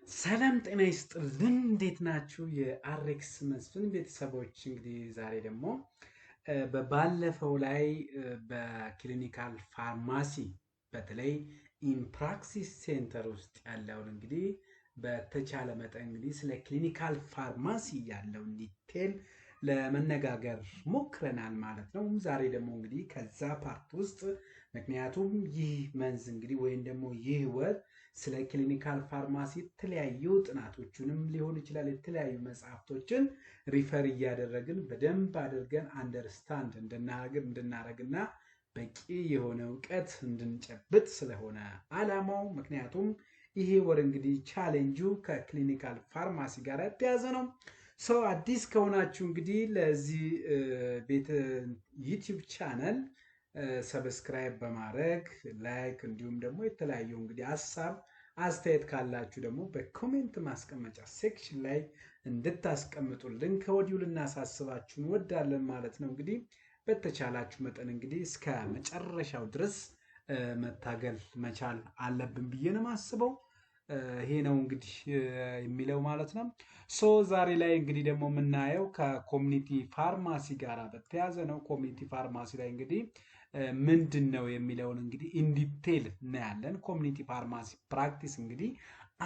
ሰላም ጤና ይስጥልን እንዴት ናችሁ? የአሬክስ መስፍን ቤተሰቦች እንግዲህ ዛሬ ደግሞ በባለፈው ላይ በክሊኒካል ፋርማሲ በተለይ ኢምፕራክሲስ ሴንተር ውስጥ ያለውን እንግዲህ በተቻለ መጠን እንግዲህ ስለ ክሊኒካል ፋርማሲ ያለውን ዲቴል ለመነጋገር ሞክረናል ማለት ነው። ዛሬ ደግሞ እንግዲህ ከዛ ፓርት ውስጥ ምክንያቱም ይህ መንዝ እንግዲህ ወይም ደግሞ ይህ ወር ስለ ክሊኒካል ፋርማሲ የተለያዩ ጥናቶችንም ሊሆን ይችላል የተለያዩ መጽሐፍቶችን ሪፈር እያደረግን በደንብ አድርገን አንደርስታንድ እንድናረግና በቂ የሆነ እውቀት እንድንጨብጥ ስለሆነ አላማው። ምክንያቱም ይሄ ወር እንግዲህ ቻሌንጁ ከክሊኒካል ፋርማሲ ጋር የተያዘ ነው። ሰው አዲስ ከሆናችሁ እንግዲህ ለዚህ ቤት ዩቲዩብ ቻናል ሰብስክራይብ በማድረግ ላይክ እንዲሁም ደግሞ የተለያዩ እንግዲህ ሀሳብ አስተያየት ካላችሁ ደግሞ በኮሜንት ማስቀመጫ ሴክሽን ላይ እንድታስቀምጡልን ከወዲሁ ልናሳስባችሁ እንወዳለን ማለት ነው። እንግዲህ በተቻላችሁ መጠን እንግዲህ እስከ መጨረሻው ድረስ መታገል መቻል አለብን ብዬ ነው የማስበው። ይሄ ነው እንግዲህ የሚለው ማለት ነው። ሶ ዛሬ ላይ እንግዲህ ደግሞ የምናየው ከኮሚኒቲ ፋርማሲ ጋር በተያዘ ነው። ኮሚኒቲ ፋርማሲ ላይ እንግዲህ ምንድን ነው የሚለውን እንግዲህ ኢንዲቴል እናያለን። ኮሚኒቲ ፋርማሲ ፕራክቲስ እንግዲህ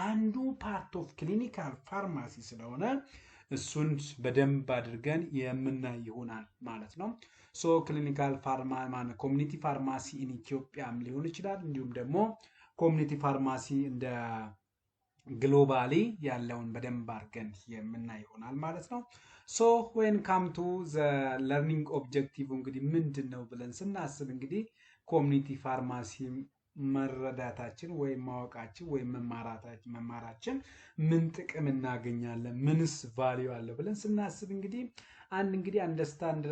አንዱ ፓርት ኦፍ ክሊኒካል ፋርማሲ ስለሆነ እሱን በደንብ አድርገን የምናይ ይሆናል ማለት ነው። ሶ ክሊኒካል ኮሚኒቲ ፋርማሲ ኢን ኢትዮጵያም ሊሆን ይችላል እንዲሁም ደግሞ ኮሚኒቲ ፋርማሲ እንደ ግሎባሊ ያለውን በደንብ አድርገን የምናይ ይሆናል ማለት ነው። ሶ ዌን ካም ቱ ዘ ለርኒንግ ኦብጀክቲቭ እንግዲህ ምንድን ነው ብለን ስናስብ እንግዲህ ኮሚኒቲ ፋርማሲ መረዳታችን ወይም ማወቃችን ወይም መማራችን ምን ጥቅም እናገኛለን፣ ምንስ ቫልዩ አለ ብለን ስናስብ እንግዲህ አንደርስታንድ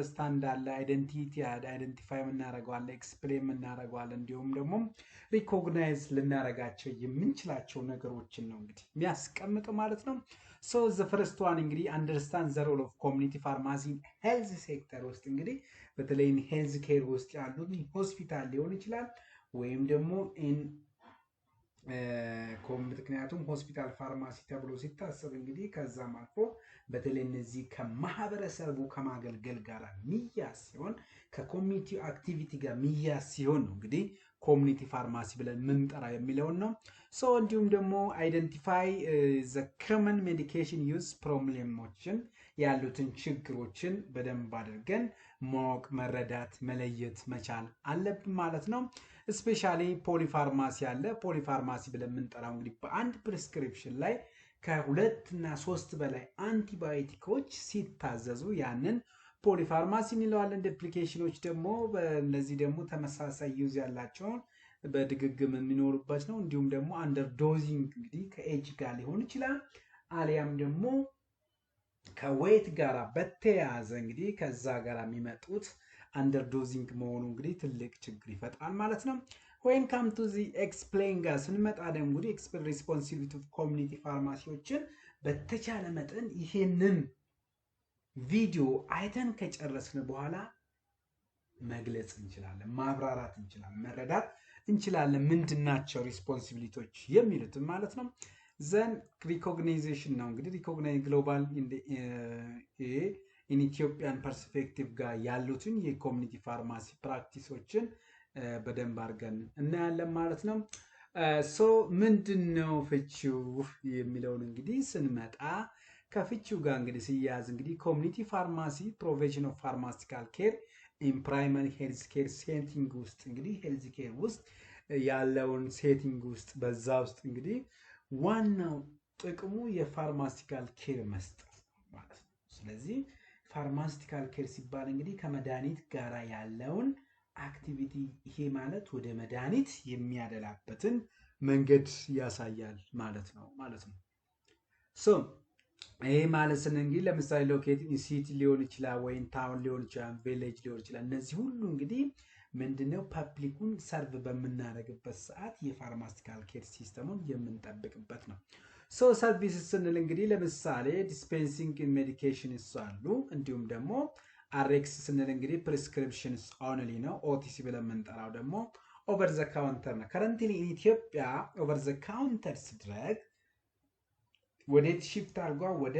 አለ፣ አይደንቲፋይ የምናደርገዋለን፣ ኤክስፕሌን የምናደርገዋለን እንዲሁም ደግሞ ሪኮግናይዝ ልናደርጋቸው የምንችላቸው ነገሮችን ነው እንግዲህ የሚያስቀምጥ ማለት ነው። ሶ ዘ ፈርስት ዋን እንግዲህ አንደርስታንድ ዘ ሮል ኦፍ ኮሚኒቲ ፋርማሲ ሄልዝ ሴክተር ውስጥ እንግዲህ በተለይ ሄልዝ ኬር ውስጥ ያሉት ሆስፒታል ሊሆን ይችላል ወይም ደግሞ ምክንያቱም ሆስፒታል ፋርማሲ ተብሎ ሲታሰብ እንግዲህ ከዛም አልፎ በተለይ እነዚህ ከማህበረሰቡ ከማገልገል ጋር ሚያዝ ሲሆን ከኮሚኒቲ አክቲቪቲ ጋር ሚያዝ ሲሆን ነው እንግዲህ ኮሚኒቲ ፋርማሲ ብለን ምንጠራ የሚለውን ነው። ሶ እንዲሁም ደግሞ አይደንቲፋይ ዘ ኮመን ሜዲኬሽን ዩዝ ፕሮብሌሞችን ያሉትን ችግሮችን በደንብ አድርገን ማወቅ፣ መረዳት፣ መለየት መቻል አለብን ማለት ነው። ስፔሻሊ ፖሊፋርማሲ አለ። ፖሊፋርማሲ ብለን የምንጠራው እንግዲህ በአንድ ፕሪስክሪፕሽን ላይ ከሁለት እና ሶስት በላይ አንቲባዮቲኮች ሲታዘዙ ያንን ፖሊፋርማሲ እንለዋለን። ዲፕሊኬሽኖች ደግሞ በእነዚህ ደግሞ ተመሳሳይ ዩዝ ያላቸውን በድግግም የሚኖሩበት ነው። እንዲሁም ደግሞ አንደር ዶዚንግ እንግዲህ ከኤጅ ጋር ሊሆን ይችላል አሊያም ደግሞ ከዌት ጋር በተያያዘ እንግዲህ ከዛ ጋር የሚመጡት አንደር ዶዚንግ መሆኑ እንግዲህ ትልቅ ችግር ይፈጥራል ማለት ነው። ወይን ካም ቱ ዚ ኤክስፕሌን ጋር ስንመጣ ደግሞ እንግዲህ ሪስፖንሲቢሊቲ ኦፍ ኮሚኒቲ ፋርማሲዎችን በተቻለ መጠን ይሄንን ቪዲዮ አይተን ከጨረስን በኋላ መግለጽ እንችላለን፣ ማብራራት እንችላለን፣ መረዳት እንችላለን ምንድናቸው ሪስፖንሲቢሊቲዎች የሚሉትን ማለት ነው። ዘን ሪኮግናይዜሽን ነው እንግዲህ ሪኮግናይዝ ግሎባል ኢን ኢትዮጵያን ፐርስፔክቲቭ ጋር ያሉትን የኮሚኒቲ ፋርማሲ ፕራክቲሶችን በደንብ አድርገን እናያለን ማለት ነው። ሶ ምንድነው ፍቺው የሚለውን እንግዲህ ስንመጣ ከፍቺው ጋር እንግዲህ ሲያያዝ እንግዲህ ኮሚኒቲ ፋርማሲ ፕሮቪዥን ኦፍ ፋርማሲካል ኬር ኢን ፕራይመሪ ሄልዝ ኬር ሴቲንግ ውስጥ እንግዲህ ሄልዝ ኬር ውስጥ ያለውን ሴቲንግ ውስጥ በዛ ውስጥ እንግዲህ ዋናው ጥቅሙ የፋርማሲካል ኬር መስጠት ማለት ነው። ስለዚህ ፋርማሲካል ኬር ሲባል እንግዲህ ከመድኃኒት ጋር ያለውን አክቲቪቲ ይሄ ማለት ወደ መድኃኒት የሚያደላበትን መንገድ ያሳያል ማለት ነው። ሶ ይሄ ማለት እንግዲህ ለምሳሌ ሎኬቲንግ ሲቲ ሊሆን ይችላል ወይም ታውን ሊሆን ይችላል ቪሌጅ ሊሆን ይችላል። እነዚህ ሁሉ እንግዲህ ምንድነው ፐብሊኩን ሰርቭ በምናደርግበት ሰዓት የፋርማሲካል ኬር ሲስተሙን የምንጠብቅበት ነው። ሶ ሰርቪስ ስንል እንግዲህ ለምሳሌ ዲስፔንሲንግ ሜዲኬሽንስ አሉ። እንዲሁም ደግሞ አሬክስ ስንል እንግዲህ ፕሪስክሪፕሽንስ ኦንሊ ነው። ኦቲሲ ብለን የምንጠራው ደግሞ ኦቨር ዘ ካውንተር ነው። ከረንትሊ ኢን ኢትዮጵያ ኦቨር ዘ ካውንተርስ ድረግ ወዴት ሺፍት አድርጓ ወደ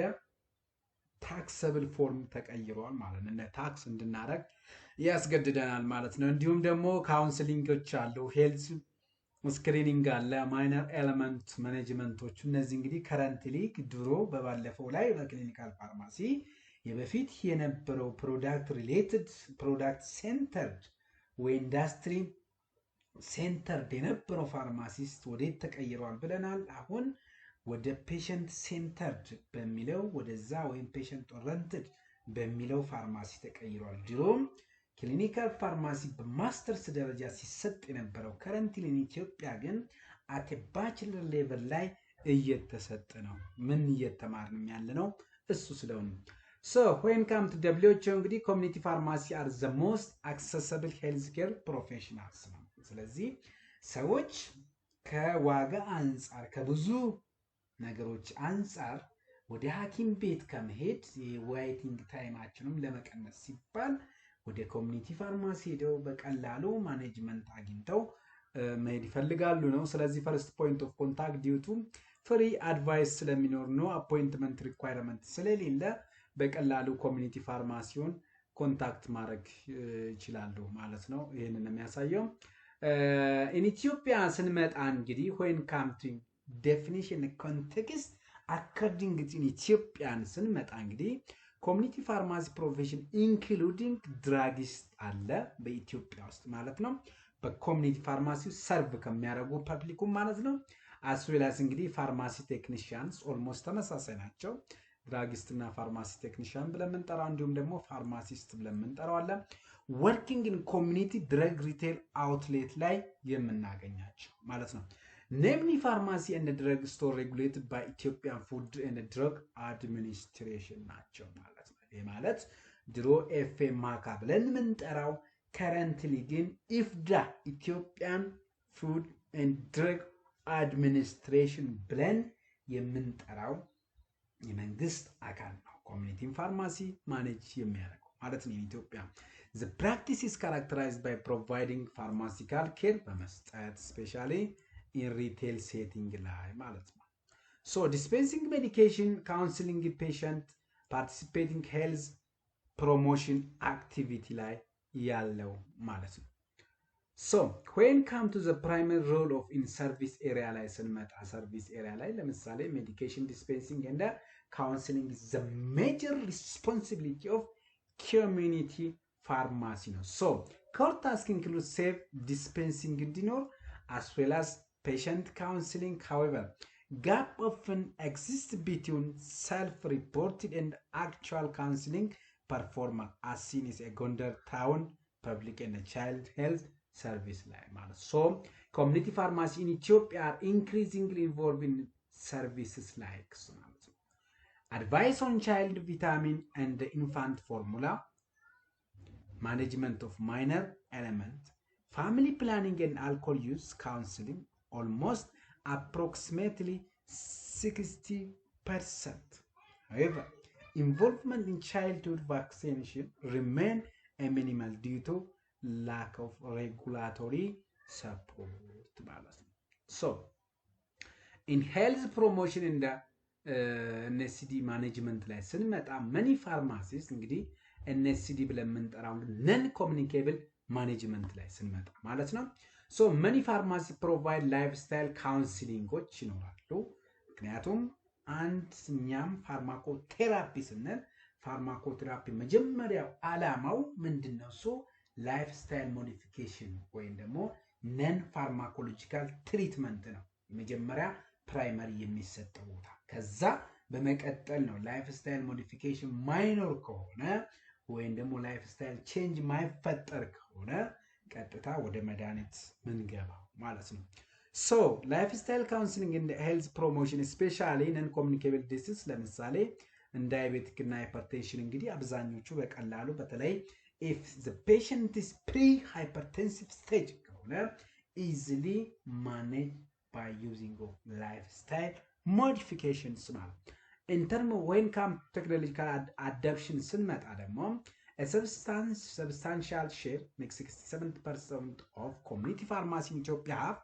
ታክሰብል ፎርም ተቀይሯል ማለት ነው። ታክስ እንድናረግ ያስገድደናል ማለት ነው። እንዲሁም ደግሞ ካውንስሊንጎች አሉ፣ ሄልዝ ስክሪኒንግ አለ፣ ማይነር ኤለመንት ማኔጅመንቶች። እነዚህ እንግዲህ ከረንትሊ ድሮ በባለፈው ላይ በክሊኒካል ፋርማሲ የበፊት የነበረው ፕሮዳክት ሪሌትድ ፕሮዳክት ሴንተርድ ወይ ኢንዱስትሪ ሴንተርድ የነበረው ፋርማሲስት ወዴት ተቀይሯል ብለናል። አሁን ወደ ፔሸንት ሴንተርድ በሚለው ወደዛ ወይም ፔሸንት ኦሪየንትድ በሚለው ፋርማሲ ተቀይሯል። ድሮም ክሊኒካል ፋርማሲ በማስተርስ ደረጃ ሲሰጥ የነበረው ከረንትሊ ኢትዮጵያ ግን አት ባችለር ሌቨል ላይ እየተሰጠ ነው። ምን እየተማርን ያለ ነው እሱ ስለሆነ so when come to WHO እንግዲህ ኮሚኒቲ ፋርማሲ are the most accessible healthcare professionals ነው። ስለዚህ ሰዎች ከዋጋ አንፃር ከብዙ ነገሮች አንፃር ወደ ሐኪም ቤት ከመሄድ የዌይቲንግ ታይማችንም ለመቀነስ ሲባል ወደ ኮሚኒቲ ፋርማሲ ሄደው በቀላሉ ማኔጅመንት አግኝተው መሄድ ይፈልጋሉ ነው። ስለዚህ ፈርስት ፖይንት ኦፍ ኮንታክት ዲዩ ቱ ፍሪ አድቫይስ ስለሚኖር ነው፣ አፖይንትመንት ሪኳየርመንት ስለሌለ በቀላሉ ኮሚኒቲ ፋርማሲውን ኮንታክት ማድረግ ይችላሉ ማለት ነው። ይሄንን ነው የሚያሳየው። ኢን ኢትዮጵያ ስንመጣ እንግዲህ when come to definition context according to ኢትዮጵያን ስንመጣ እንግዲህ ኮሚኒቲ ፋርማሲ ፕሮፌሽን ኢንክሉዲንግ ድራጊስት አለ በኢትዮጵያ ውስጥ ማለት ነው። በኮሚኒቲ ፋርማሲ ሰርቭ ከሚያደርጉ ፐብሊኩ ማለት ነው። አስዌላስ እንግዲህ ፋርማሲ ቴክኒሽያንስ ኦልሞስት ተመሳሳይ ናቸው። ድራጊስት እና ፋርማሲ ቴክኒሽያን ብለን የምንጠራው እንዲሁም ደግሞ ፋርማሲስት ብለን የምንጠራው አለ። ወርኪንግ ኢን ኮሚኒቲ ድረግ ሪቴል አውትሌት ላይ የምናገኛቸው ማለት ነው። ኔምሊ ፋርማሲ ኤንድ ድረግ ስቶር ሬጉሌትድ ባይ ኢትዮጵያን ፉድ ኤንድ ድረግ አድሚኒስትሬሽን ናቸው ማለት ነው። ይህ ማለት ድሮ ኤፍኤምአካ ብለን የምንጠራው ከረንትሊ ግን ኢፍዳ ኢትዮጵያን ፉድ ኤንድ ድረግ አድሚኒስትሬሽን ብለን የምንጠራው የመንግስት አካል ነው። ኮሚኒቲ ፋርማሲ ማኔጅ የሚያደርገው ማለት ነው። ኢትዮጵያ the practice is characterized by providing pharmaceutical care በመስጠት especially in retail setting ላይ ማለት ነው። so dispensing medication, counseling patient, participating health promotion activity ላይ ያለው ማለት ነው። so when come to the primary role of in service area ላይ ስንመጣ service area ላይ ለምሳሌ medication dispensing and counseling is the major responsibility of community pharmacy ነው። so core task includes safe dispensing እንዲኖር as well as patient counseling. However, gap often exists between self-reported and actual counseling performance as seen as a Gondar town public and child health service line ማለት so community pharmacy in Ethiopia are increasingly involved in services like advice on child vitamin and the infant formula, management of minor element, family planning and alcohol use counseling, almost approximately 60%. However, involvement in childhood vaccination remain a minimal due to lack of regulatory support. So, in health promotion in the NSCD management ላይ ስንመጣ many pharmacies እንግዲህ NSCD ብለን የምንጠራው non communicable management ላይ ስንመጣ ማለት ነው። so many pharmacy provide lifestyle counselingዎች ይኖራሉ። ምክንያቱም እኛም ፋርማኮቴራፒ ስንል ፋርማኮቴራፒ መጀመሪያው ዓላማው ምንድነው? so lifestyle modification ወይም ደግሞ non pharmacological treatment ነው። መጀመሪያ ፕራይመሪ የሚሰጠው ቦታ ከዛ በመቀጠል ነው ላይፍ ስታይል ሞዲፊኬሽን ማይኖር ከሆነ ወይም ደግሞ ላይፍ ስታይል ቼንጅ ማይፈጠር ከሆነ ቀጥታ ወደ መድኃኒት ምንገባው ማለት ነው። ሶ ላይፍ ስታይል ካውንስሊንግ and health promotion especially non communicable diseases ለምሳሌ እንደ ዳያቤቲክ እና ሃይፐርቴንሽን እንግዲህ አብዛኞቹ በቀላሉ በተለይ if the patient is pre-hypertensive stage ከሆነ easily managed by using of lifestyle modifications ማለት in term of when come technological adoption ስንመጣ ደግሞ a substantial share makes 67% of community pharmacy in Ethiopia have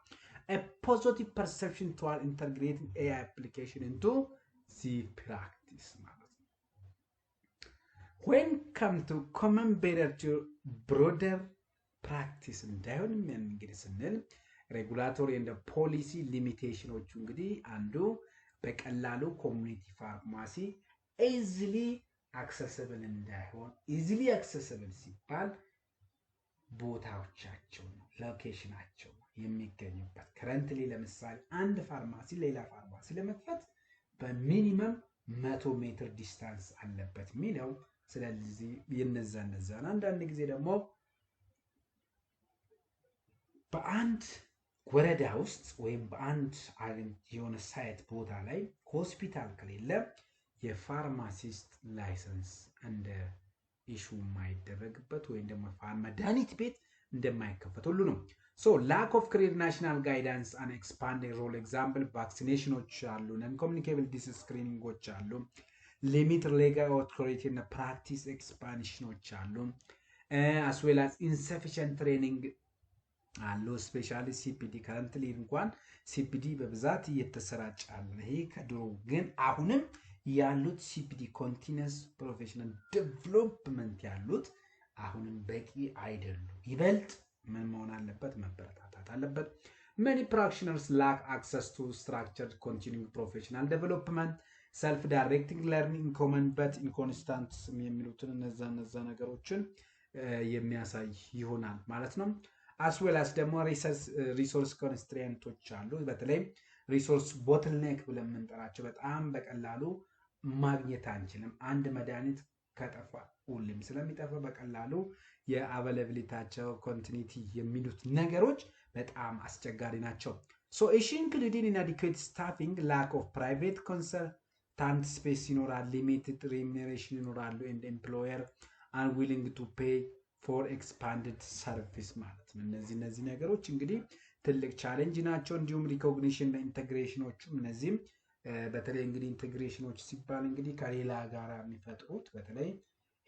a positive perception toward integrating AI application into ዚ ፕራክቲስ ማለት ነው። when come to common better to broader practice እንዳይሆንም እንግዲህ ስንል ሬጉላቶሪ እንደ ፖሊሲ ሊሚቴሽኖቹ እንግዲህ አንዱ በቀላሉ ኮሚኒቲ ፋርማሲ ኢዚሊ አክሰሲብል እንዳይሆን ኢዚሊ አክሰሲብል ሲባል ቦታዎቻቸው ነው ሎኬሽናቸው የሚገኙበት ከረንትሊ ለምሳሌ አንድ ፋርማሲ ሌላ ፋርማሲ ለመክፈት በሚኒመም 100 ሜትር ዲስታንስ አለበት ሚለው ስለዚህ የነዛን አንዳንድ ጊዜ ደግሞ በአንድ ወረዳ ውስጥ ወይም በአንድ የሆነ ሳይት ቦታ ላይ ሆስፒታል ከሌለ የፋርማሲስት ላይሰንስ እንደ ኢሹ የማይደረግበት ወይም ደግሞ መድኃኒት ቤት እንደማይከፈት ሁሉ ነው። ሶ ላክ ኦፍ ክሊር ናሽናል ጋይዳንስ አን ኤክስፓንድ ሮል ኤግዛምፕል ቫክሲኔሽኖች አሉ፣ ነን ኮሚኒኬብል ዲሲዝ ስክሪኒንጎች አሉ፣ ሊሚት ሌጋል ኦቶሪቲ እና ፕራክቲስ ኤክስፓንሽኖች አሉ፣ አስ ዌል አስ ኢንሰፊሽንት ትሬኒንግ አሉ። ስፔሻሊ ሲፒዲ ከረንትሊ እንኳን ሲፒዲ በብዛት እየተሰራጨ አለ። ይሄ ከድሮ ግን አሁንም ያሉት ሲፒዲ ኮንቲኒየስ ፕሮፌሽናል ዴቨሎፕመንት ያሉት አሁንም በቂ አይደሉም። ይበልጥ ምን መሆን አለበት? መበረታታት አለበት። many practitioners lack access to structured continuing professional development, self-directing learning, common but inconstant የሚሉትን እነዛ ነገሮችን የሚያሳይ ይሆናል ማለት ነው። as well as ደግሞ resource constraints አሉ። በተለይ ሪሶርስ ቦትልኔክ ብለን የምንጠራቸው በጣም በቀላሉ ማግኘት አንችልም። አንድ መድኃኒት ከጠፋ ሁሉም ስለሚጠፋ በቀላሉ የአቬሌቢሊቲያቸው ኮንቲኒቲ የሚሉት ነገሮች በጣም አስቸጋሪ ናቸው። so issue including inadequate staffing, lack of private consultant space ይኖራል፣ limited remuneration ይኖራሉ and employer unwilling to pay for expanded service ማለት ነው። እነዚህ ነገሮች እንግዲህ ትልቅ ቻሌንጅ ናቸው። እንዲሁም ሪኮግኒሽን እና ኢንተግሬሽኖቹም እነዚህም በተለይ እንግዲህ ኢንተግሬሽኖች ሲባል እንግዲህ ከሌላ ጋር የሚፈጥሩት በተለይ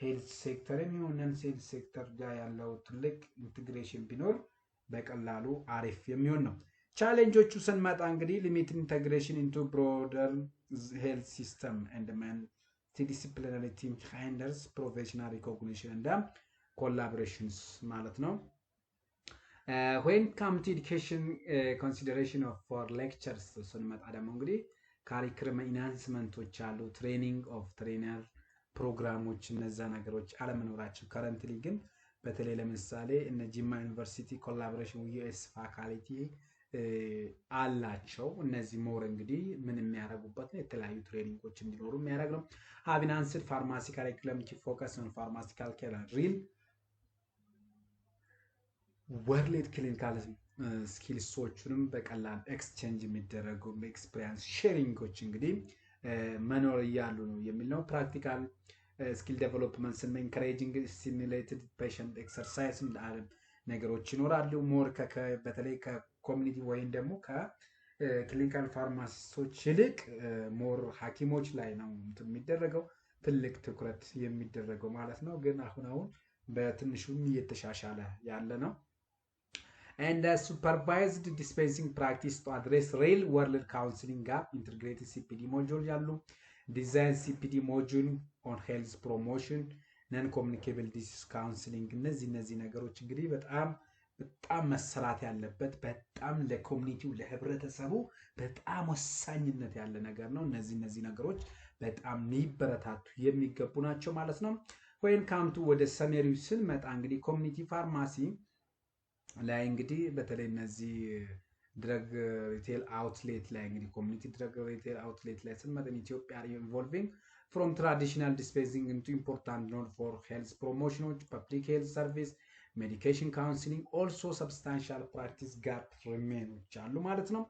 ሄልዝ ሴክተር የሚሆነን ሴልስ ሴክተር ጋር ያለው ትልቅ ኢንተግሬሽን ቢኖር በቀላሉ አሪፍ የሚሆን ነው። ቻሌንጆቹ ስንመጣ እንግዲህ ሊሚትድ ኢንተግሬሽን ኢንቱ ብሮደር ሄልዝ ሲስተም ኤንድ መልቲዲሲፕሊናሪ ቲም ሃይንደርስ ፕሮፌሽናል ሪኮግኒሽን እንደ ኮላቦሬሽንስ ማለት ነው። when come to education consideration of for lectures ስንመጣ ደግሞ እንግዲህ ካሪኩለም ኢንሃንስመንቶች አሉ፣ ትሬኒንግ ኦፍ ትሬነር ፕሮግራሞች እነዛ ነገሮች አለመኖራቸው ከረንትሊ ግን በተለይ ለምሳሌ እነ ጂማ ዩኒቨርሲቲ ኮላቦሬሽን ዩኤስ ፋካልቲ አላቸው። እነዚህ ሞር እንግዲህ ምን የሚያደርጉበት ነው የተለያዩ ትሬኒንጎች እንዲኖሩ የሚያደርግ ነው። ሃቪናንስድ ፋርማሲ ካሪኩለም ኪ ፎከስ ኦን ፋርማሲካል ኬር ሪል ወርልድ ክሊኒካል ስኪልሶቹንም በቀላል ኤክስቼንጅ የሚደረጉ ኤክስፒሪየንስ ሼሪንጎች እንግዲህ መኖር እያሉ ነው የሚል ነው። ፕራክቲካል ስኪል ዴቨሎፕመንት ስን ኢንካሬጂንግ ስቲሙሌትድ ፔሸንት ኤክሰርሳይዝ ለዓለም ነገሮች ይኖራሉ። ሞር በተለይ ከኮሚኒቲ ወይም ደግሞ ከክሊኒካል ፋርማሲስቶች ይልቅ ሞር ሐኪሞች ላይ ነው የሚደረገው ትልቅ ትኩረት የሚደረገው ማለት ነው። ግን አሁን በትንሹም እየተሻሻለ ያለ ነው። and supervised dispensing practice to address real world counseling gap, integrated CPD module ያሉ design CPD module on health promotion, non communicable disease counseling እነዚህ ነገሮች እንግዲህ በጣም መሰራት ያለበት በጣም ለኮሚኒቲው ለህብረተሰቡ በጣም ወሳኝነት ያለ ነገር ነው። እነዚህ ነገሮች በጣም የሚበረታቱ የሚገቡ ናቸው ማለት ነው። when come to ወደ ሰሜሪው ስንመጣ እንግዲህ ኮሚኒቲ ፋርማሲ ላይ እንግዲህ በተለይ እነዚህ ድረግ ሪቴል አውትሌት ላይ እንግዲህ ኮሚኒቲ ድረግ ሪቴል አውትሌት ላይ ስንመጣ ኢትዮጵያ ኢንቮልቪንግ from traditional dispensing into important node for health promotions, public health service, medication counseling, also substantial practice gap remains አሉ ማለት ነው።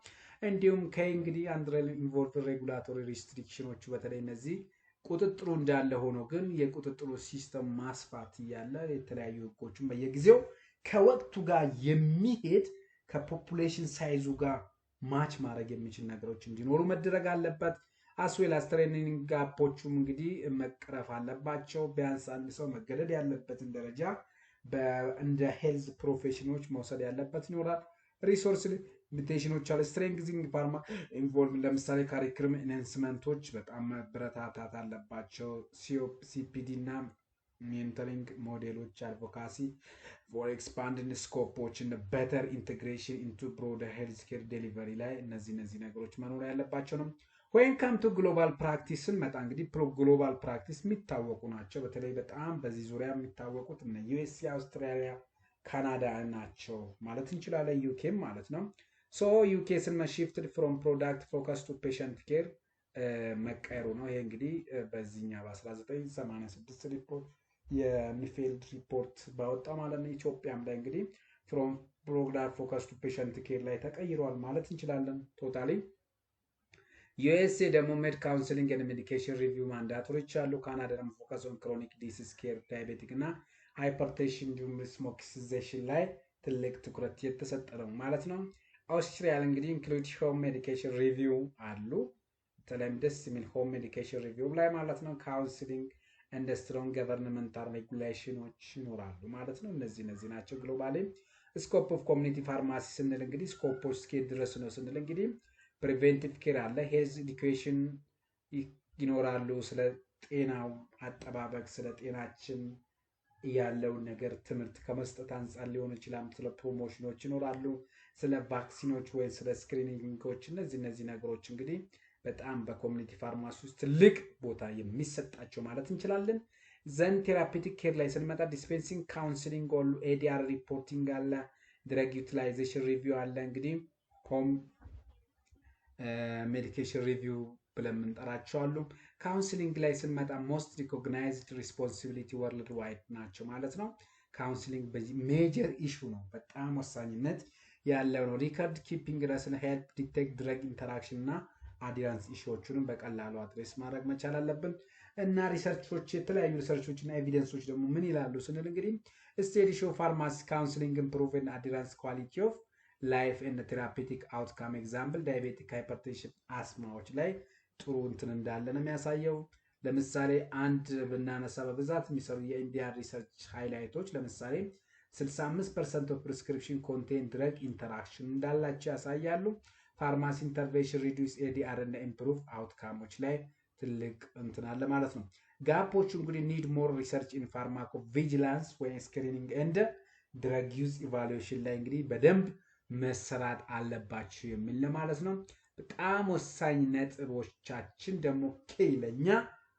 እንዲሁም ከእንግዲህ አንድረል ኢንቮልቭ ሬጉላቶሪ ሪስትሪክሽኖቹ በተለይ እነዚህ ቁጥጥሩ እንዳለ ሆኖ ግን የቁጥጥሩ ሲስተም ማስፋት ያለ የተለያዩ ህጎችን በየጊዜው ከወቅቱ ጋር የሚሄድ ከፖፑሌሽን ሳይዙ ጋር ማች ማድረግ የሚችል ነገሮች እንዲኖሩ መደረግ አለበት። አስዌል አስትሬኒንግ ጋፖቹም እንግዲህ መቀረፍ አለባቸው። ቢያንስ አንድ ሰው መገደድ ያለበትን ደረጃ እንደ ሄልዝ ፕሮፌሽኖች መውሰድ ያለበት ይኖራል። ሪሶርስ ሊሚቴሽኖች አለ። ስትሬንግዚንግ ፋርማ ኢንቮልቭ ለምሳሌ ካሪክለም ኢንሃንስመንቶች በጣም መበረታታት አለባቸው። ሲፒዲ እና ሜንተሪንግ ሞዴሎች አድቮካሲ ፎር ኤክስፓንድንግ ስኮፖች እና በተር ኢንቴግሬሽን ኢንቱ ብሮደር ሄልዝ ኬር ዴሊቨሪ ላይ እነዚህ ነገሮች መኖር ያለባቸው ነው። ወይም ካም ቱ ግሎባል ፕራክቲስን መጣ እንግዲህ ግሎባል ፕራክቲስ የሚታወቁ ናቸው። በተለይ በጣም በዚህ ዙሪያ የሚታወቁት እነ ዩኤስኤ፣ አውስትራሊያ፣ ካናዳ ናቸው ማለት እንችላለን። ዩኬም ማለት ነው። ሶ ዩኬ ስን ሽፍትድ ፍሮም ፕሮዳክት ፎከስ ቱ ፔሸንት ኬር መቀየሩ ነው። ይሄ እንግዲህ በዚህኛ በ1986 ሪፖርት የሚፌልድ ሪፖርት ባወጣ ማለት ነው። ኢትዮጵያም ላይ እንግዲህ ፍሮም ፕሮዳክት ፎከስ ቱ ፔሸንት ኬር ላይ ተቀይሯል ማለት እንችላለን ቶታሊ። ዩኤስኤ ደግሞ ሜድ ካውንስሊንግ ኤንድ ሜዲኬሽን ሪቪው ማንዳቶሪዎች አሉ። ካናዳ ደግሞ ፎከስ ኦን ክሮኒክ ዲሲዝ ኬር፣ ዳያቤቲክ እና ሃይፐርቴንሽን እንዲሁም ስሞክ ሲዜሽን ላይ ትልቅ ትኩረት የተሰጠ ነው ማለት ነው። አውስትራሊያ እንግዲህ ኢንክሉድ ሆም ሜዲኬሽን ሪቪው አሉ። በተለይም ደስ የሚል ሆም ሜዲኬሽን ሪቪው ላይ ማለት ነው። ካውንስሊንግ እንደ ስትሮንግ ገቨርንመንታል ሬጉሌሽኖች ይኖራሉ ማለት ነው። እነዚህ ናቸው። ግሎባሊ ስኮፕ ኦፍ ኮሚኒቲ ፋርማሲ ስንል እንግዲህ ስኮፖች እስከ ድረስ ነው ስንል እንግዲህ ፕሪቬንቲቭ ኬር አለ፣ ሄልዝ ኤዱኬሽን ይኖራሉ። ስለ ጤናው አጠባበቅ ስለ ጤናችን ያለውን ነገር ትምህርት ከመስጠት አንጻር ሊሆን ይችላል። ስለ ፕሮሞሽኖች ይኖራሉ፣ ስለ ቫክሲኖች ወይ ስለ ስክሪኒንጎች። እነዚህ ነገሮች እንግዲህ በጣም በኮሚኒቲ ፋርማሲ ውስጥ ትልቅ ቦታ የሚሰጣቸው ማለት እንችላለን። ዘን ቴራፒቲክ ኬር ላይ ስንመጣ ዲስፔንሲንግ ካውንስሊንግ አሉ፣ ኤዲአር ሪፖርቲንግ አለ፣ ድረግ ዩቲላይዜሽን ሪቪው አለ። እንግዲህ ሆም ሜዲኬሽን ሪቪው ብለን የምንጠራቸው አሉ። ካውንስሊንግ ላይ ስንመጣ ሞስት ሪኮግናይዝድ ሪስፖንሲቢሊቲ ወርልድ ዋይድ ናቸው ማለት ነው። ካውንስሊንግ በዚህ ሜጀር ኢሹ ነው፣ በጣም ወሳኝነት ያለው ነው። ሪከርድ ኪፒንግ ረስን ሄልፕ ዲቴክት ድረግ ኢንተራክሽን እና አዲራንስ ኢሹዎቹንም በቀላሉ አድሬስ ማድረግ መቻል አለብን። እና ሪሰርቾች የተለያዩ ሪሰርቾች እና ኤቪደንሶች ደግሞ ምን ይላሉ ስንል እንግዲህ ስቴዲ ሾው ፋርማሲ ካውንስሊንግ ኢምፕሩቭ ኤንድ አዲራንስ ኳሊቲ ኦፍ ላይፍ ኤንድ ቴራፒቲክ አውትካም ኤግዛምፕል ዳያቤቲክ፣ ሃይፐርቴንሽን፣ አስማዎች ላይ ጥሩ እንትን እንዳለ ነው የሚያሳየው። ለምሳሌ አንድ ብናነሳ በብዛት የሚሰሩ የኢንዲያ ሪሰርች ሃይላይቶች ለምሳሌ 65% ኦፍ ፕሪስክሪፕሽን ኮንቴንት ድረግ ኢንተራክሽን እንዳላቸው ያሳያሉ። ፋርማሲ ኢንተርቬንሽን ሪዲዩስ ኤዲአር እና ኢምፕሩቭ አውትካሞች ላይ ትልቅ እንትን አለ ማለት ነው። ጋፖቹ እንግዲህ ኒድ ሞር ሪሰርች ኢን ፋርማኮ ቪጂላንስ ወይ ስክሪኒንግ ኤንድ ድረግ ዩዝ ኢቫሉዌሽን ላይ እንግዲህ በደንብ መሰራት አለባቸው የሚል ማለት ነው። በጣም ወሳኝ ነጥቦቻችን ደግሞ ለኛ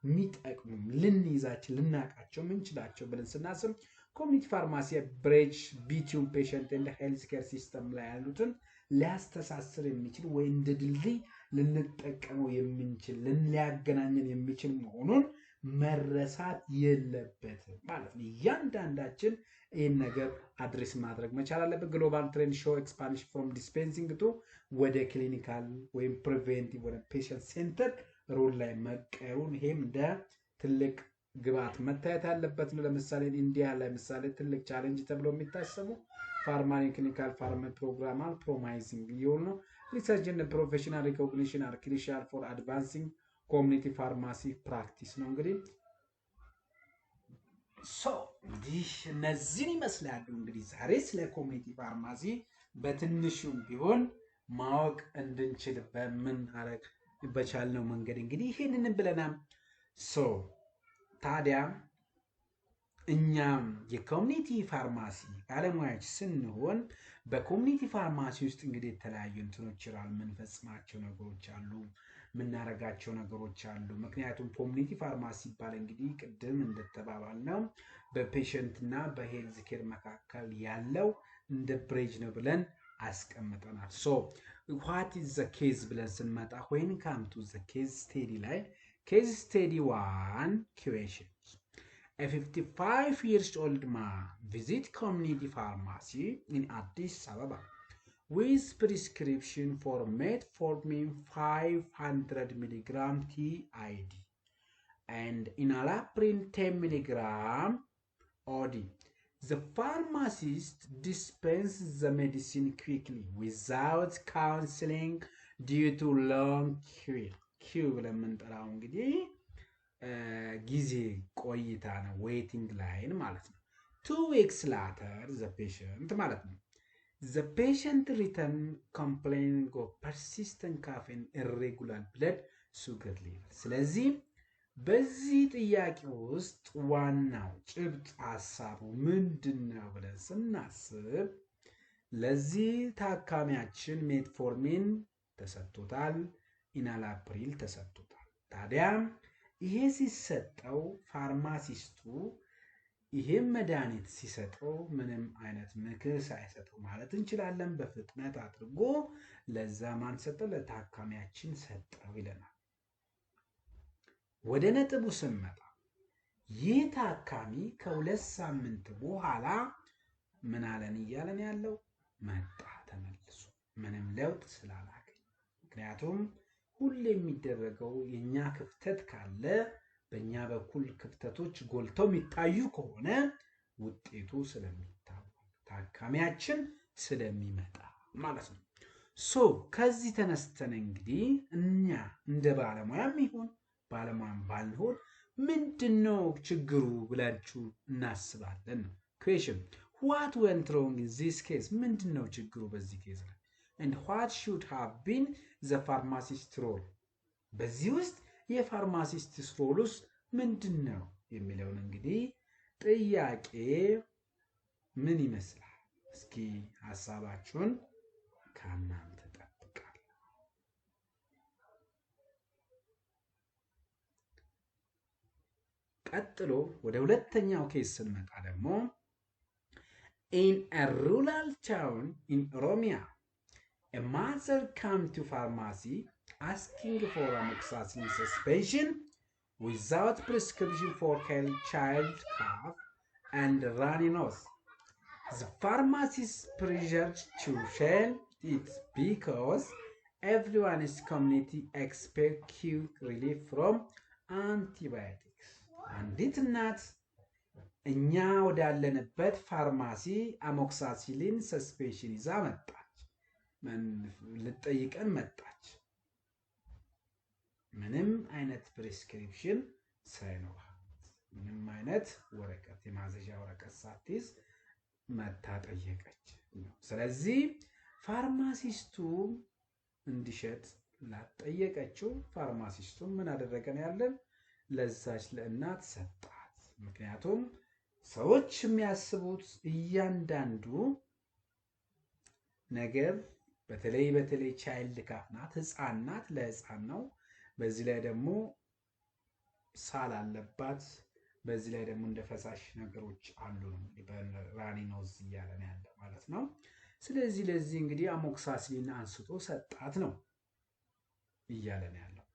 የሚጠቅሙ ልንይዛቸው ልናቃቸው ምንችላቸው ብለን ስናስብ ኮሚኒቲ ፋርማሲ ብሬጅ ቢትዊን ፔሸንት ኤንድ ሄልዝ ኬር ሲስተም ላይ ያሉትን ሊያስተሳስር የሚችል ወይ እንደ ድልድይ ልንጠቀመው የምንችል ሊያገናኘን የሚችል መሆኑን መረሳት የለበትም ማለት ነው። እያንዳንዳችን ይህን ነገር አድሬስ ማድረግ መቻል አለብን። ግሎባል ትሬንድ ሾው ኤክስፓንሽን ፍሮም ዲስፔንሲንግ ቱ ወደ ክሊኒካል ወይም ፕሪቬንቲቭ ወደ ፔሸንት ሴንተር ሮል ላይ መቀየሩን ይሄም እንደ ትልቅ ግብዓት መታየት ያለበት ነው። ለምሳሌ ኢንዲያ ላይ ምሳሌ ትልቅ ቻሌንጅ ተብሎ የሚታሰቡ ፋርማኒ ክሊኒካል ፋርማ ፕሮግራም ፕሮማይዚንግ የሆኑ ነው። ሪሰርች ኤንድ ፕሮፌሽናል ሪኮግኒሽን አር ክሩሻል ፎር አድቫንሲንግ ኮሚኒቲ ፋርማሲ ፕራክቲስ ነው። እንግዲህ እንግዲህ እነዚህን ይመስላሉ። እንግዲህ ዛሬ ስለ ኮሚኒቲ ፋርማሲ በትንሹም ቢሆን ማወቅ እንድንችል በምን አረግ በቻልነው መንገድ እንግዲህ ይሄንን ብለናል። ታዲያ እኛም የኮሚኒቲ ፋርማሲ ባለሙያዎች ስንሆን በኮሚኒቲ ፋርማሲ ውስጥ እንግዲህ የተለያዩ እንትኖች ይራል የምንፈጽማቸው ነገሮች አሉ፣ የምናረጋቸው ነገሮች አሉ። ምክንያቱም ኮሚኒቲ ፋርማሲ ይባል እንግዲህ ቅድም እንደተባባልነው በፔሸንት እና በሄልዝ ኬር መካከል ያለው እንደ ብሬጅ ነው ብለን አስቀምጠናል። what is the case ብለን ስንመጣ when come to the case study ላይ case study 1 question A 55 years old man visit community pharmacy in Addis Ababa with prescription for metformin 500 mg TID and enalapril 10 mg OD. The pharmacist dispenses the medicine quickly without counseling due to long queue ብለን የምንጠራው እንግዲህ ጊዜ ቆይታ ነው፣ ዌይቲንግ ላይን ማለት ነው። 2 weeks later the patient ማለት ነው The patient returned complaining of persistent cough and irregular blood sugar level. ስለዚህ በዚህ ጥያቄ ውስጥ ዋናው ጭብጥ ሐሳቡ ምንድነው ብለን ስናስብ ለዚህ ታካሚያችን ሜትፎርሚን ተሰጥቶታል፣ ኢናላፕሪል ተሰጥቶታል። ታዲያ ይሄ ሲሰጠው ፋርማሲስቱ ይሄን መድኃኒት ሲሰጠው ምንም አይነት ምክር ሳይሰጠው ማለት እንችላለን በፍጥነት አድርጎ ለዛ ማን ሰጠው? ለታካሚያችን ሰጠው ይለናል። ወደ ነጥቡ ስንመጣ ይህ ታካሚ ከ2 ሳምንት በኋላ ምን አለን እያለን ያለው መጣ ተመልሶ ምንም ለውጥ ስላላገኘ። ምክንያቱም ሁሌ የሚደረገው የኛ ክፍተት ካለ በእኛ በኩል ክፍተቶች ጎልተው የሚታዩ ከሆነ ውጤቱ ስለሚታወቅ ታካሚያችን ስለሚመጣ ማለት ነው። ከዚህ ተነስተን እንግዲህ እኛ እንደ ባለሙያም ይሁን ባለሙያም ባልሆን ምንድነው ችግሩ ብላችሁ እናስባለን ነው question. What went wrong in this case? ምንድነው ችግሩ በዚህ ኬዝ ላይ? And what should have been the pharmacist role? በዚህ ውስጥ የፋርማሲስት ሮልስ ምንድነው የሚለውን እንግዲህ ጥያቄ ምን ይመስላል? እስኪ ሐሳባችሁን ከእናንተ ጠብቃለሁ። ቀጥሎ ወደ ሁለተኛው ኬስ ስንመጣ ደግሞ in a rural town in Oromia, a mother came to pharmacy asking for amoxicillin suspension without prescription for her child cough and runny nose. The pharmacist pressured to sell it because everyone in the community expects quick relief from antibiotics. አንዲት እናት እኛ ወዳለንበት ፋርማሲ አሞክሳሲሊን ሰስፔንሽን ይዛ መጣች። ልጠይቀን መጣች። ምንም አይነት ፕሪስክሪፕሽን ሳይኖራት ምንም አይነት ወረቀት የማዘዣ ወረቀት ሳትይዝ መታ ጠየቀች። ስለዚህ ፋርማሲስቱ እንዲሸጥ ላጠየቀችው ፋርማሲስቱ ምን አደረገን ያለን ለዛች ለእናት ሰጣት። ምክንያቱም ሰዎች የሚያስቡት እያንዳንዱ ነገር በተለይ ቻይልድ ካፍ ናት፣ ህፃን ናት፣ ለህፃን ነው። በዚህ ላይ ደግሞ ሳል አለባት። በዚህ ላይ ደግሞ እንደ ፈሳሽ ነገሮች አሉ ነው በራኒ ኖዝ እያለን ያለው ማለት ነው። ስለዚህ ለዚህ እንግዲህ አሞክሳሲሊን አንስቶ ሰጣት ነው እያለን ያለው።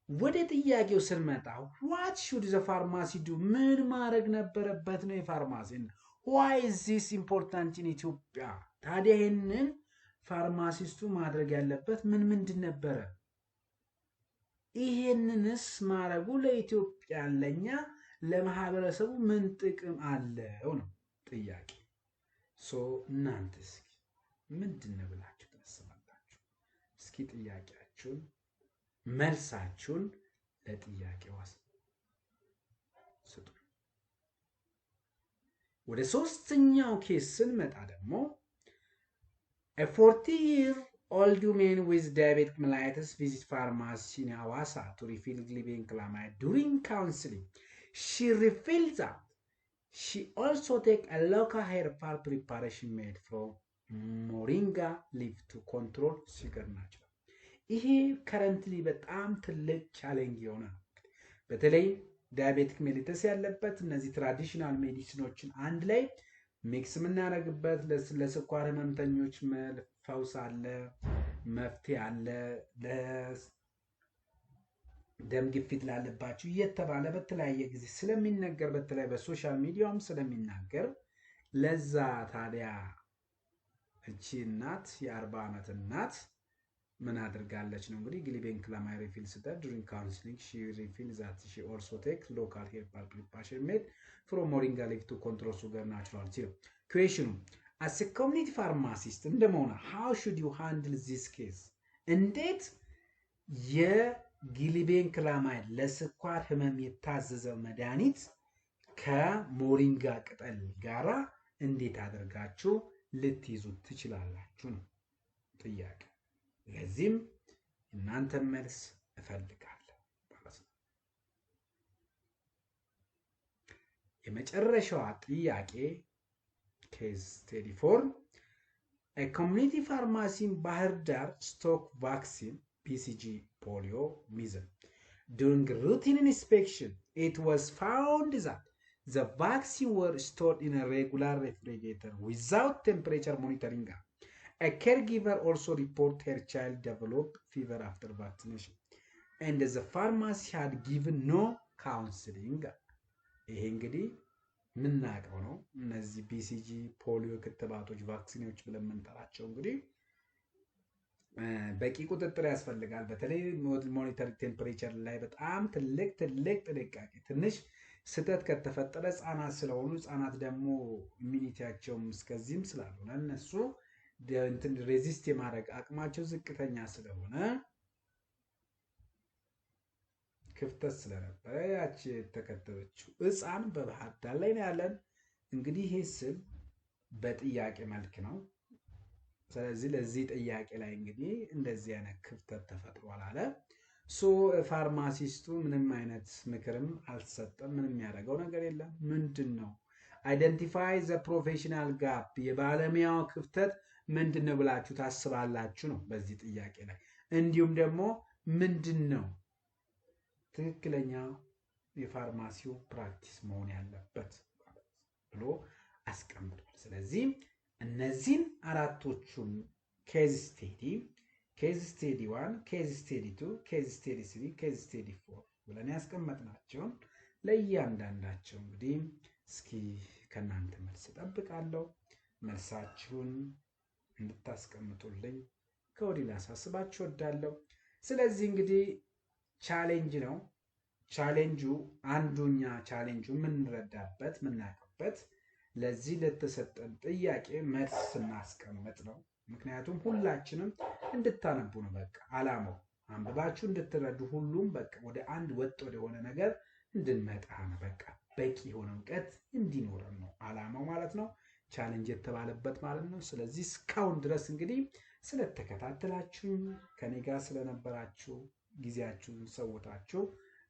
ወደ ጥያቄው ስንመጣ what should the pharmacy do? ምን ማድረግ ነበረበት ነው የፋርማሲ? why is this important in Ethiopia? ታዲያ ይሄንን ፋርማሲስቱ ማድረግ ያለበት ምንድን ነበረ? ይሄንንስ ማድረጉ ለኢትዮጵያ ለኛ ለማህበረሰቡ ምን ጥቅም አለው ነው ጥያቄ። እናንተስ ምንድን ነው ብላችሁ ታስባላችሁ? እስኪ ጥያቄያችሁን መልሳችሁን ለጥያቄው ስጡ። ወደ ሶስተኛው ኬስ ስንመጣ ደግሞ a 40-year-old woman with diabetic mellitus visit pharmacy in Hawassa to refill glibenclamide. During counseling, she revealed that she also take a local herbal preparation made from moringa leaf to control sugar natural. ይሄ ከረንትሊ በጣም ትልቅ ቻሌንጅ የሆነ ነው። በተለይ ዳያቤቲክ ሜሊተስ ያለበት እነዚህ ትራዲሽናል ሜዲሲኖችን አንድ ላይ ሚክስ የምናደርግበት ለስኳር ህመምተኞች ፈውስ አለ፣ መፍትሄ አለ፣ ለደም ግፊት ላለባቸው እየተባለ በተለያየ ጊዜ ስለሚነገር በተለይ በሶሻል ሚዲያውም ስለሚናገር ለዛ ታዲያ እቺ እናት የ40 ዓመት እናት ምን አድርጋለች ነው እንግዲህ glibenclamide refill stat during counseling she revealed that she also takes local herbal preparation made from moringa leaf to control sugar natural zero. Question: as a community pharmacist እንደመሆነ how should you handle this case? እንዴት የglibenclamide ለስኳር ህመም የታዘዘው መድኃኒት ከሞሪንጋ ቅጠል ጋራ እንዴት አድርጋችሁ ልትይዙ ትችላላችሁ ነው ጥያቄ። ለዚህም እናንተ መልስ እፈልጋለሁ ማለት ነው። የመጨረሻዋ ጥያቄ ኬዝ ስቴዲ 4 A community pharmacy in Bahir Dar stock vaccine BCG polio measles. During routine inspection, it was found that the vaccine were stored in a regular refrigerator without temperature monitoring. A caregiver also reported her child developed fever after vaccination, and the pharmacy had given no counseling. ይሄ እንግዲህ ምናቀው ነው። እነዚህ BCG ፖሊዮ ክትባቶች ቫክሲኖች ብለን የምንጠራቸው እንግዲህ በቂ ቁጥጥር ያስፈልጋል። በተለይ ሞኒተር ቴምፕሬቸር ላይ በጣም ትልቅ ጥንቃቄ። ትንሽ ስህተት ከተፈጠረ ህጻናት ስለሆኑ ህጻናት ደግሞ ኢሚኒቲያቸውም እስከዚህም ስላልሆነ እነሱ እንትን ሬዚስት የማድረግ አቅማቸው ዝቅተኛ ስለሆነ ክፍተት ስለነበረ ያቺ የተከተበችው ህፃን በባህር ዳር ላይ ነው ያለን። እንግዲህ ይሄ ስል በጥያቄ መልክ ነው። ስለዚህ ለዚህ ጥያቄ ላይ እንግዲህ እንደዚህ አይነት ክፍተት ተፈጥሯል አለ። ፋርማሲስቱ ምንም አይነት ምክርም አልተሰጠም። ምንም ያደረገው ነገር የለም። ምንድነው አይደንቲፋይ ዘ ፕሮፌሽናል ጋፕ፣ የባለሙያው ክፍተት ምንድነው ብላችሁ ታስባላችሁ ነው በዚህ ጥያቄ ላይ። እንዲሁም ደግሞ ምንድነው ትክክለኛ የፋርማሲው ፕራክቲስ መሆን ያለበት ብሎ አስቀምጧል። ስለዚህ እነዚህን አራቶቹን ኬዝ ስቴዲ 1፣ ኬዝ ስቴዲ 2፣ ኬዝ ስቴዲ 3፣ ኬዝ ስቴዲ 4 ብለን ያስቀመጥናቸውን ለእያንዳንዳቸው እንግዲህ እስኪ ከናንተ መልስ እጠብቃለሁ። መልሳችሁን እንድታስቀምጡልኝ ከወዲህ ላሳስባችሁ እወዳለሁ። ስለዚህ እንግዲህ ቻሌንጅ ነው። ቻሌንጁ አንዱኛ ቻሌንጁ የምንረዳበት የምናውቅበት ለዚህ ለተሰጠን ጥያቄ መልስ ስናስቀምጥ ነው። ምክንያቱም ሁላችንም እንድታነቡ ነው በቃ አላማው። አንብባችሁ እንድትረዱ ሁሉም በቃ ወደ አንድ ወጥ ወደሆነ ነገር እንድንመጣ ነው። በቃ በቂ የሆነ እውቀት እንዲኖረን ነው አላማው ማለት ነው። ቻሌንጅ የተባለበት ማለት ነው። ስለዚህ እስካሁን ድረስ እንግዲህ ስለተከታተላችሁኝ ከኔ ጋር ስለነበራችሁ ጊዜያችሁን ሰውታችሁ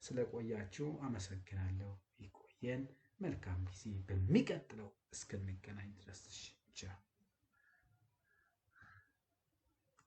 ስለቆያችሁ አመሰግናለሁ። ይቆየን። መልካም ጊዜ። በሚቀጥለው እስክንገናኝ ድረስ ቻው።